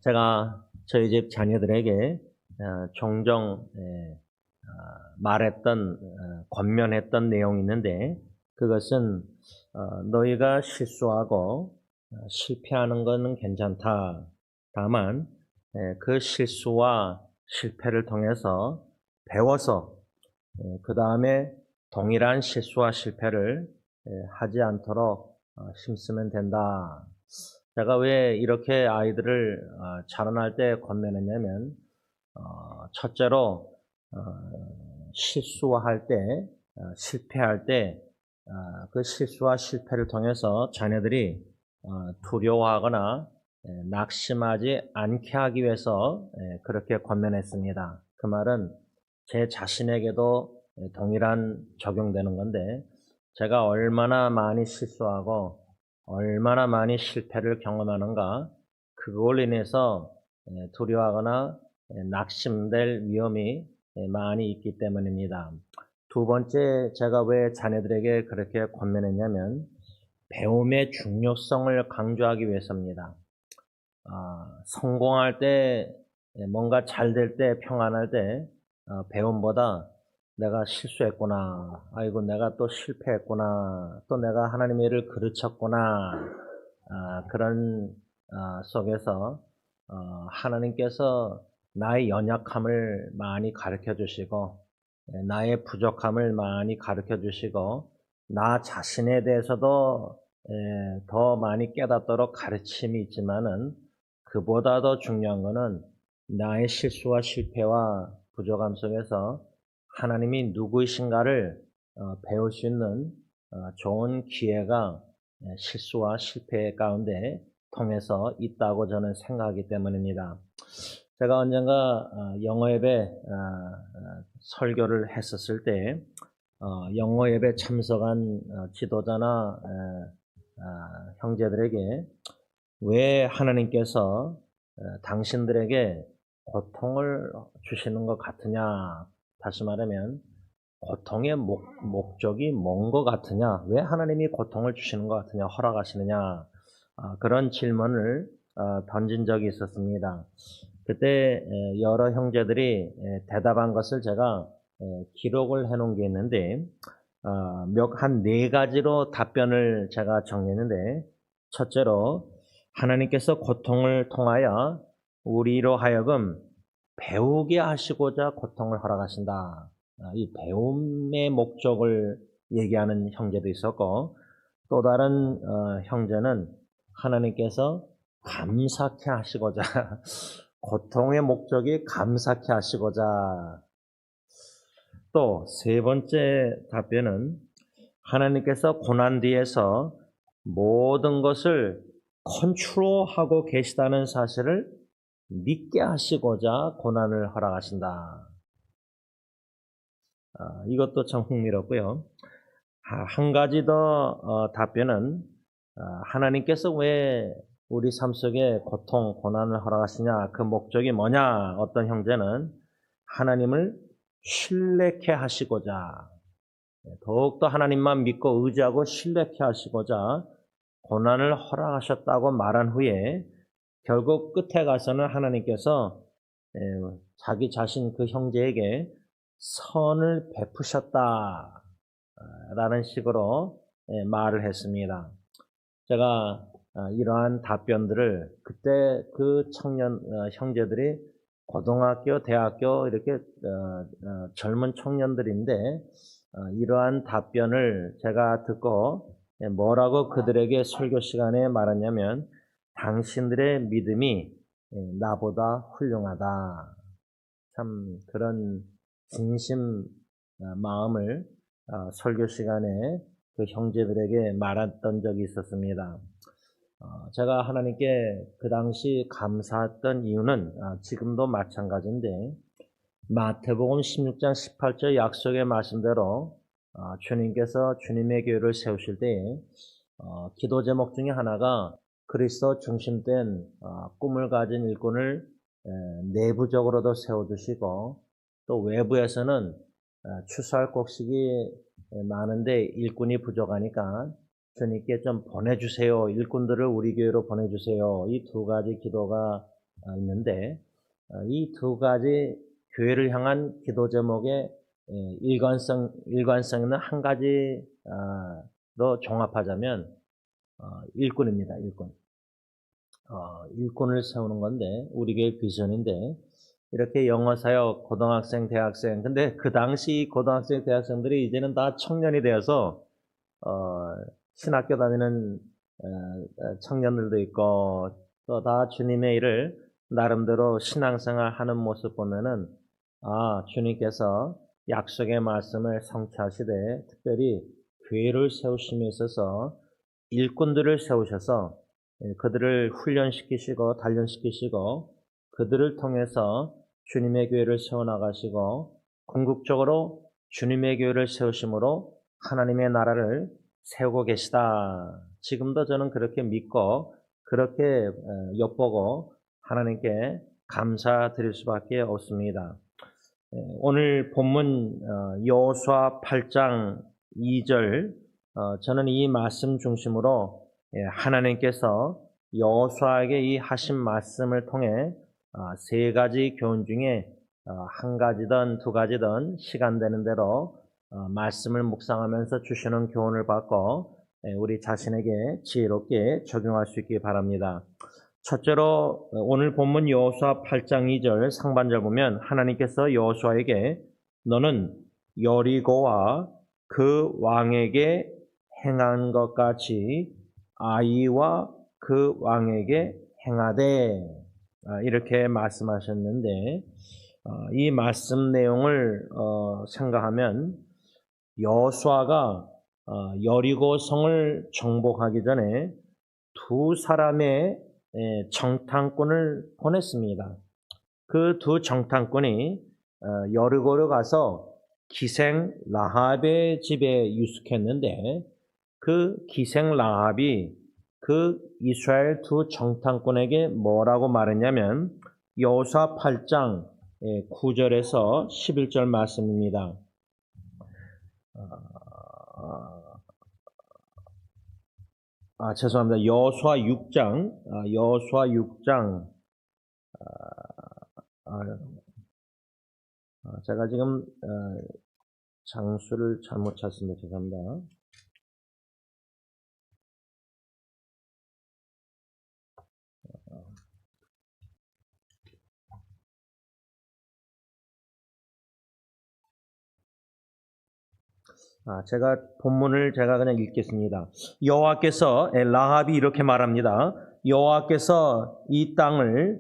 제가 저희 집 자녀들에게 종종 말했던 권면했던 내용이 있는데, 그것은 너희가 실수하고 실패하는 것은 괜찮다. 다만 그 실수와 실패를 통해서 배워서 그 다음에 동일한 실수와 실패를 하지 않도록 힘쓰면 된다. 제가 왜 이렇게 아이들을 자라날 때 권면했냐면, 첫째로 실수할 때, 실패할 때, 그 실수와 실패를 통해서 자녀들이 두려워하거나 낙심하지 않게 하기 위해서 그렇게 권면했습니다. 그 말은 제 자신에게도 동일한 적용되는 건데, 제가 얼마나 많이 실수하고 얼마나 많이 실패를 경험하는가, 그걸 인해서 두려워하거나 낙심될 위험이 많이 있기 때문입니다. 두 번째, 제가 왜 자녀들에게 그렇게 권면했냐면, 배움의 중요성을 강조하기 위해서입니다. 성공할 때, 뭔가 잘 될 때, 평안할 때 배움보다 내가 실수했구나, 아이고 내가 또 실패했구나, 또 내가 하나님의 일을 그르쳤구나, 그런 속에서 하나님께서 나의 연약함을 많이 가르쳐 주시고 나의 부족함을 많이 가르쳐 주시고 나 자신에 대해서도 더 많이 깨닫도록 가르침이 있지만은, 그보다 더 중요한 것은 나의 실수와 실패와 부족함 속에서 하나님이 누구이신가를 배울 수 있는 좋은 기회가 실수와 실패 가운데 통해서 있다고 저는 생각하기 때문입니다. 제가 언젠가 영어 예배 설교를 했었을 때 영어 예배 참석한 지도자나 형제들에게 왜 하나님께서 당신들에게 고통을 주시는 것 같으냐, 다시 말하면 고통의 목적이 뭔 것 같으냐, 왜 하나님이 고통을 주시는 것 같으냐, 허락하시느냐, 그런 질문을 던진 적이 있었습니다. 그때 여러 형제들이 대답한 것을 제가 기록을 해놓은 게 있는데, 한 네 가지로 답변을 제가 정리했는데, 첫째로 하나님께서 고통을 통하여 우리로 하여금 배우게 하시고자 고통을 허락하신다. 이 배움의 목적을 얘기하는 형제도 있었고, 또 다른 형제는 하나님께서 감사케 하시고자 고통의 목적이 감사케 하시고자. 또 세 번째 답변은 하나님께서 고난 뒤에서 모든 것을 컨트롤하고 계시다는 사실을 믿게 하시고자 고난을 허락하신다. 이것도 참 흥미롭고요. 한 가지 더 답변은 하나님께서 왜 우리 삶 속에 고통, 고난을 허락하시냐, 그 목적이 뭐냐. 어떤 형제는 하나님을 신뢰케 하시고자, 더욱더 하나님만 믿고 의지하고 신뢰케 하시고자 고난을 허락하셨다고 말한 후에 결국 끝에 가서는 하나님께서 자기 자신 그 형제에게 선을 베푸셨다 라는 식으로 말을 했습니다. 제가 이러한 답변들을 그때 그 청년 형제들이 고등학교, 대학교 이렇게 젊은 청년들인데, 이러한 답변을 제가 듣고 뭐라고 그들에게 설교 시간에 말했냐면, 당신들의 믿음이 나보다 훌륭하다. 참 그런 진심 마음을 설교 시간에 그 형제들에게 말했던 적이 있었습니다. 제가 하나님께 그 당시 감사했던 이유는 지금도 마찬가지인데, 마태복음 16장 18절 약속의 말씀대로 주님께서 주님의 교회를 세우실 때에 기도 제목 중에 하나가 그리스도 중심된 꿈을 가진 일꾼을 내부적으로도 세워주시고, 또 외부에서는 추수할 곡식이 많은데 일꾼이 부족하니까 주님께 좀 보내주세요, 일꾼들을 우리 교회로 보내주세요. 이 두 가지 기도가 있는데 이 두 가지 교회를 향한 기도 제목의 일관성 있는 한 가지로 종합하자면 일꾼입니다. 일꾼. 일꾼을 세우는 건데 우리 교회 비전인데 이렇게 영어 사역 고등학생, 대학생 근데 그 당시 고등학생, 대학생들이 이제는 다 청년이 되어서 신학교 다니는 청년들도 있고 또 다 주님의 일을 나름대로 신앙생활 하는 모습 보면은 주님께서 약속의 말씀을 성취하시되 특별히 교회를 세우심에 있어서 일꾼들을 세우셔서 그들을 훈련시키시고 단련시키시고 그들을 통해서 주님의 교회를 세워나가시고 궁극적으로 주님의 교회를 세우심으로 하나님의 나라를 세우고 계시다. 지금도 저는 그렇게 믿고 그렇게 엿보고 하나님께 감사드릴 수밖에 없습니다. 오늘 본문 여호수아 8장 2절 저는 이 말씀 중심으로 하나님께서 여호수아에게 이 하신 말씀을 통해 세 가지 교훈 중에 한 가지든 두 가지든 시간 되는 대로 말씀을 묵상하면서 주시는 교훈을 받고 우리 자신에게 지혜롭게 적용할 수 있기 바랍니다. 첫째로 오늘 본문 여호수아 8장 2절 상반절 보면 하나님께서 여호수아에게 너는 여리고와 그 왕에게 행한 것 같이 아이와 그 왕에게 행하되 이렇게 말씀하셨는데 이 말씀 내용을 생각하면 여호수아가 여리고 성을 정복하기 전에 두 사람의 정탐꾼을 보냈습니다. 그 두 정탐꾼이 여리고로 가서 기생 라합의 집에 유숙했는데 그 기생 라합이 그 이스라엘 두 정탐꾼에게 뭐라고 말했냐면 여호수아 8장 9절에서 11절 말씀입니다. 죄송합니다. 여호수아 6장 제가 지금 장수를 잘못 찾습니다. 죄송합니다. 제가 본문을 그냥 읽겠습니다. 여호와께서 라합이 이렇게 말합니다. 여호와께서 이 땅을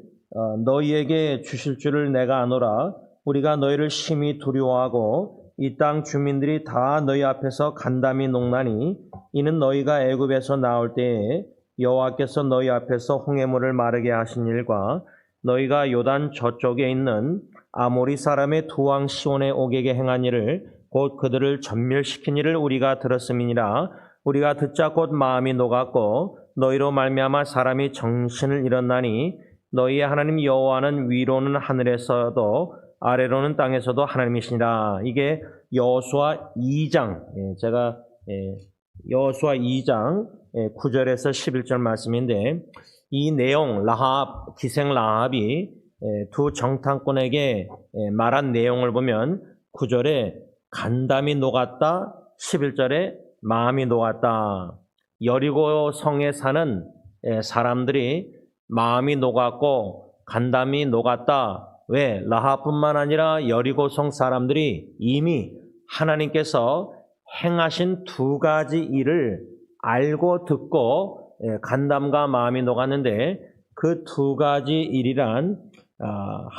너희에게 주실 줄을 내가 아노라. 우리가 너희를 심히 두려워하고 이 땅 주민들이 다 너희 앞에서 간담이 녹나니 이는 너희가 애굽에서 나올 때에 여호와께서 너희 앞에서 홍해물을 마르게 하신 일과 너희가 요단 저쪽에 있는 아모리 사람의 두 왕 시온에 오게게 행한 일을 곧 그들을 전멸시킨 일을 우리가 들었음이니라. 우리가 듣자 곧 마음이 녹았고 너희로 말미암아 사람이 정신을 잃었나니 너희의 하나님 여호와는 위로는 하늘에서도 아래로는 땅에서도 하나님이시니라. 이게 여호수아 2장 제가 여호수아 2장 9절에서 11절 말씀인데 이 내용 라합 기생 라합이 두 정탐꾼에게 말한 내용을 보면 9절에 간담이 녹았다. 11절에 마음이 녹았다. 여리고 성에 사는 사람들이 마음이 녹았고 간담이 녹았다. 왜? 라합뿐만 아니라 여리고 성 사람들이 이미 하나님께서 행하신 두 가지 일을 알고 듣고 간담과 마음이 녹았는데 그 두 가지 일이란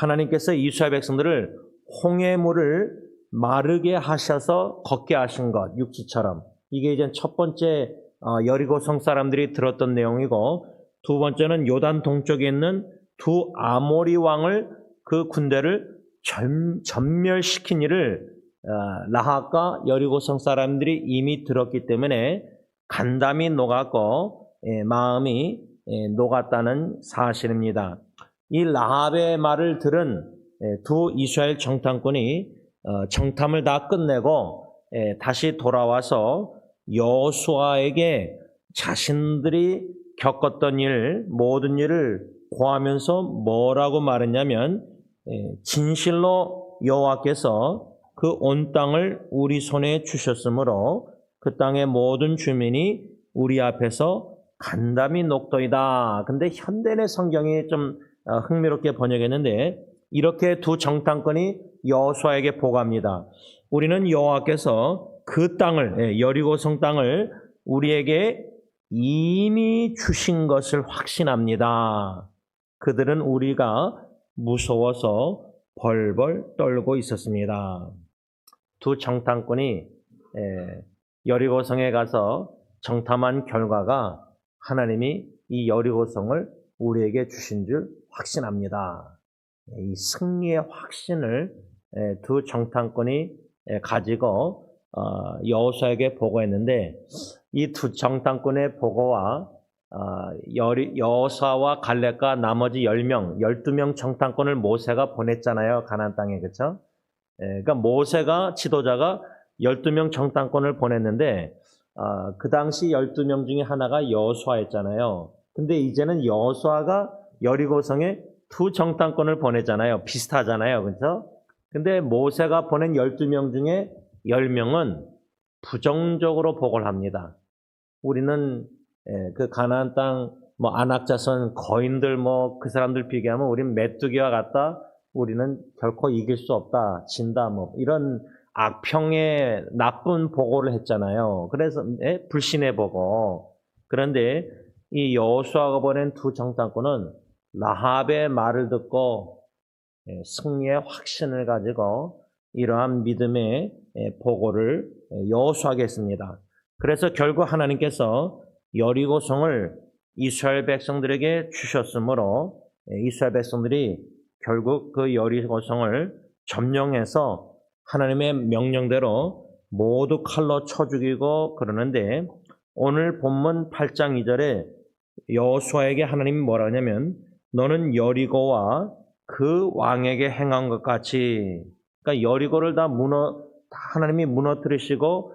하나님께서 이스라엘 백성들을 홍해물을 마르게 하셔서 걷게 하신 것, 육지처럼. 이게 이제 첫 번째 여리고 성 사람들이 들었던 내용이고 두 번째는 요단 동쪽에 있는 두 아모리 왕을 그 군대를 전멸시킨 일을 라합과 여리고 성 사람들이 이미 들었기 때문에 간담이 녹았고 마음이 녹았다는 사실입니다. 이 라합의 말을 들은 두 이스라엘 정탐꾼이 정탐을 다 끝내고 다시 돌아와서 여호수아에게 자신들이 겪었던 일, 모든 일을 고하면서 뭐라고 말했냐면 진실로 여호와께서 그 온 땅을 우리 손에 주셨으므로 그 땅의 모든 주민이 우리 앞에서 간담이 녹도이다. 근데 현대의 성경이 좀 흥미롭게 번역했는데 이렇게 두 정탐꾼이 여호수아에게 보고합니다. 우리는 여호와께서 그 땅을 여리고성 땅을 우리에게 이미 주신 것을 확신합니다. 그들은 우리가 무서워서 벌벌 떨고 있었습니다. 두 정탐꾼이 여리고성에 가서 정탐한 결과가 하나님이 이 여리고성을 우리에게 주신 줄 확신합니다. 이 승리의 확신을 두 정탐꾼이 가지고 여호수아에게 보고했는데 이 두 정탐꾼의 보고와 여호수아와 갈렙과 나머지 10명, 12명 정탐꾼을 모세가 보냈잖아요. 가나안 땅에. 그렇죠? 그러니까 모세가 지도자가 12명 정탐꾼을 보냈는데 그 당시 12명 중에 하나가 여호수아였잖아요. 근데 이제는 여호수아가 여리고성에 두 정탐꾼을 보내잖아요. 비슷하잖아요. 그렇죠? 근데 모세가 보낸 12명 중에 10명은 부정적으로 보고를 합니다. 우리는 그 가나안 땅 안악자손 거인들 그 사람들 비교하면 우리는 메뚜기와 같다. 우리는 결코 이길 수 없다. 진다. 이런 악평의 나쁜 보고를 했잖아요. 그래서 불신의 보고. 그런데 이 여호수아가 보낸 두 정탐꾼은 라합의 말을 듣고 승리의 확신을 가지고 이러한 믿음의 보고를 여호수아에게 했습니다. 그래서 결국 하나님께서 여리고성을 이스라엘 백성들에게 주셨으므로 이스라엘 백성들이 결국 그 여리고성을 점령해서 하나님의 명령대로 모두 칼로 쳐 죽이고 그러는데 오늘 본문 8장 2절에 여호수아에게 하나님이 뭐라 하냐면 너는 여리고와 그 왕에게 행한 것 같이 그러니까 여리고를 다 하나님이 무너뜨리시고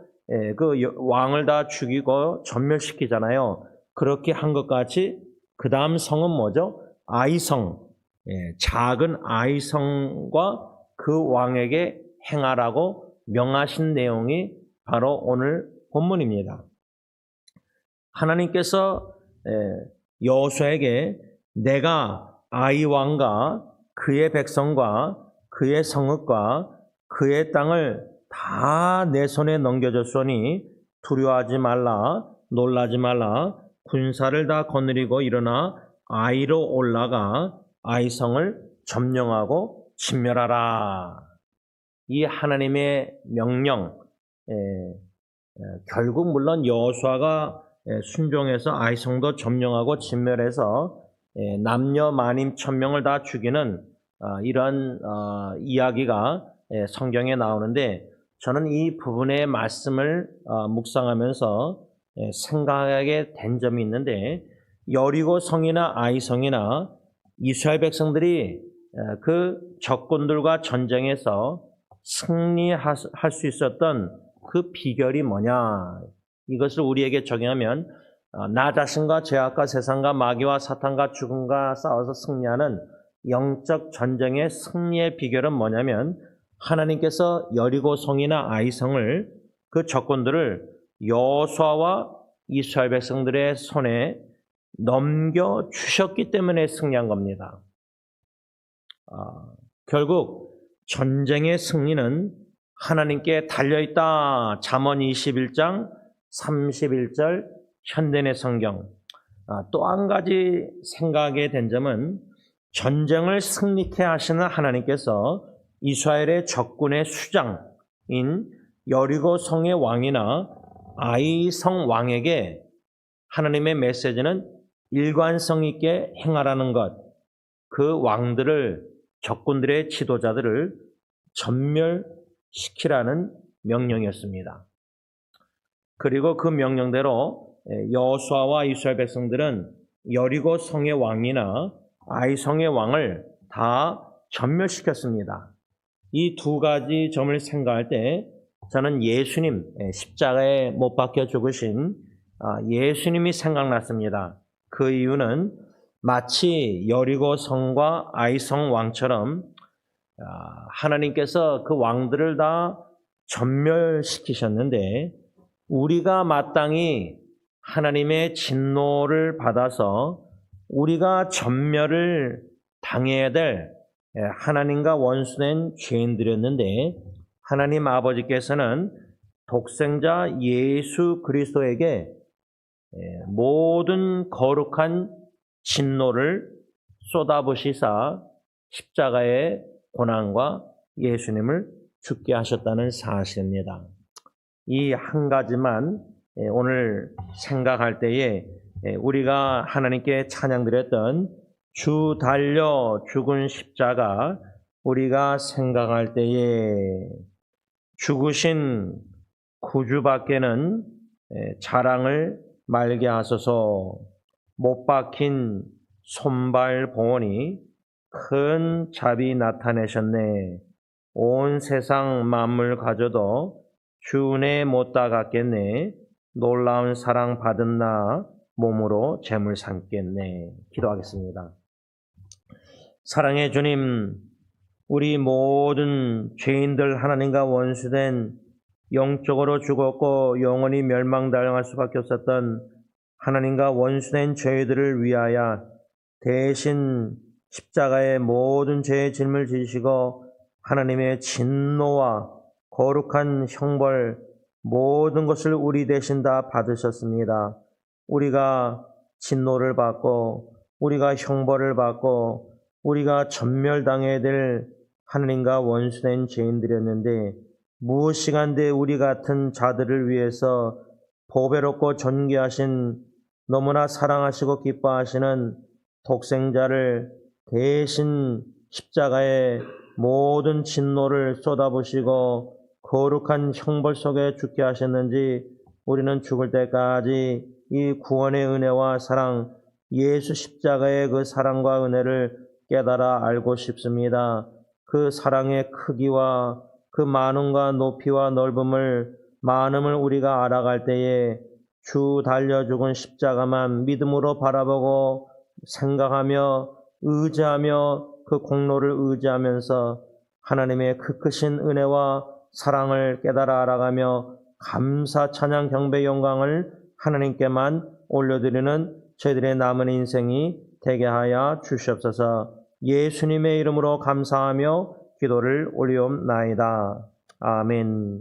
그 왕을 다 죽이고 전멸시키잖아요. 그렇게 한 것 같이 그 다음 성은 뭐죠? 아이성, 작은 아이성과 그 왕에게 행하라고 명하신 내용이 바로 오늘 본문입니다. 하나님께서 여호수아에게 내가 아이 왕과 그의 백성과 그의 성읍과 그의 땅을 다 내 손에 넘겨줬으니 두려워하지 말라, 놀라지 말라, 군사를 다 거느리고 일어나 아이로 올라가 아이성을 점령하고 진멸하라. 이 하나님의 명령, 결국 물론 여호수아가 순종해서 아이성도 점령하고 진멸해서 남녀 만인 1000명을 다 죽이는 이런 이야기가 성경에 나오는데 저는 이 부분의 말씀을 묵상하면서 생각하게 된 점이 있는데 여리고 성이나 아이성이나 이스라엘 백성들이 그 적군들과 전쟁에서 승리할 수 있었던 그 비결이 뭐냐 이것을 우리에게 적용하면 나 자신과 죄악과 세상과 마귀와 사탄과 죽음과 싸워서 승리하는 영적 전쟁의 승리의 비결은 뭐냐면 하나님께서 여리고 성이나 아이성을 그 적군들을 여호수아와 이스라엘 백성들의 손에 넘겨주셨기 때문에 승리한 겁니다. 결국 전쟁의 승리는 하나님께 달려있다. 잠언 21장 31절 현대의 성경. 또 한 가지 생각하게 된 점은 전쟁을 승리케 하시는 하나님께서 이스라엘의 적군의 수장인 여리고 성의 왕이나 아이성 왕에게 하나님의 메시지는 일관성 있게 행하라는 것, 그 왕들을 적군들의 지도자들을 전멸시키라는 명령이었습니다. 그리고 그 명령대로 여호수아와 이스라엘 백성들은 여리고 성의 왕이나 아이성의 왕을 다 전멸시켰습니다. 이 두 가지 점을 생각할 때 저는 예수님 십자가에 못 박혀 죽으신 예수님이 생각났습니다. 그 이유는 마치 여리고 성과 아이성 왕처럼 하나님께서 그 왕들을 다 전멸시키셨는데 우리가 마땅히 하나님의 진노를 받아서 우리가 전멸을 당해야 될 하나님과 원수된 죄인들이었는데 하나님 아버지께서는 독생자 예수 그리스도에게 모든 거룩한 진노를 쏟아부으시사 십자가의 고난과 예수님을 죽게 하셨다는 사실입니다. 이 한 가지만 오늘 생각할 때에 우리가 하나님께 찬양드렸던 주 달려 죽은 십자가 우리가 생각할 때에 죽으신 구주밖에는 자랑을 말게 하소서. 못 박힌 손발 봉헌이 큰 자비 나타내셨네. 온 세상 만물 가져도 주 은혜 못 닦았겠네. 놀라운 사랑 받은 나 몸으로 재물 삼겠네. 기도하겠습니다. 사랑의 주님, 우리 모든 죄인들 하나님과 원수된 영적으로 죽었고 영원히 멸망당할 수밖에 없었던 하나님과 원수된 죄들을 위하여 대신 십자가의 모든 죄의 짐을 지시고 하나님의 진노와 거룩한 형벌 모든 것을 우리 대신 다 받으셨습니다. 우리가 진노를 받고 우리가 형벌을 받고 우리가 전멸당해야 될 하나님과 원수된 죄인들이었는데 무엇이간데 우리 같은 자들을 위해서 보배롭고 존귀하신 너무나 사랑하시고 기뻐하시는 독생자를 대신 십자가에 모든 진노를 쏟아부으시고 거룩한 형벌 속에 죽게 하셨는지 우리는 죽을 때까지 이 구원의 은혜와 사랑, 예수 십자가의 그 사랑과 은혜를 깨달아 알고 싶습니다. 그 사랑의 크기와 그 많음과 높이와 넓음을 많음을 우리가 알아갈 때에 주 달려 죽은 십자가만 믿음으로 바라보고 생각하며 의지하며 그 공로를 의지하면서 하나님의 그 크신 은혜와 사랑을 깨달아 알아가며 감사 찬양 경배 영광을 하나님께만 올려드리는 저희들의 남은 인생이 되게 하여 주시옵소서. 예수님의 이름으로 감사하며 기도를 올리옵나이다. 아멘.